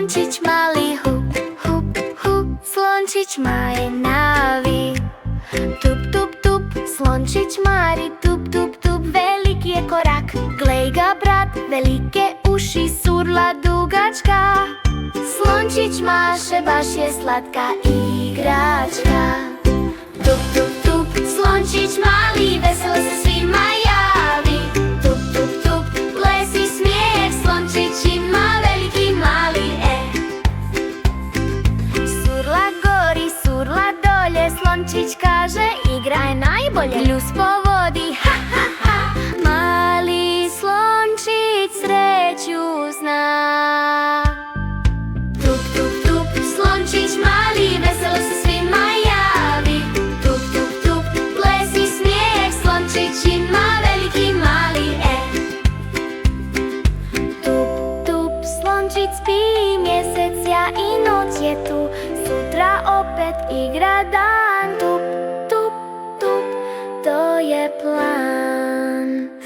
Slončić mali, hup, hup, hup. Slončić mali navi. Tup, tup, tup. Slončić mari, tup, tup, tup. Veliki je korak, glej ga brat. Velike uši, surla dugačka. Slončić maše, baš je slatka igračka. Tup, tup, tup. Slončić mali, veselo se svima javi. Tup, tup, tup. Ples i smijeh, slončić ima veliki mali, Surla gori, surla dolje, slončić kaže igraj najbolje. Ljus po vodi, ha, ha, ha. Mali slončić sreću zna. Tup, tup, tup. Slončić mali, veselo se svima javi. Tup, tup, tup. Ples i smijeh, slončić ima veliki mali, Tup, tup. Slončić spi, mjesec ja i noć je tu. Sutra opet igra dan. Tup, tup, tup. To je plan.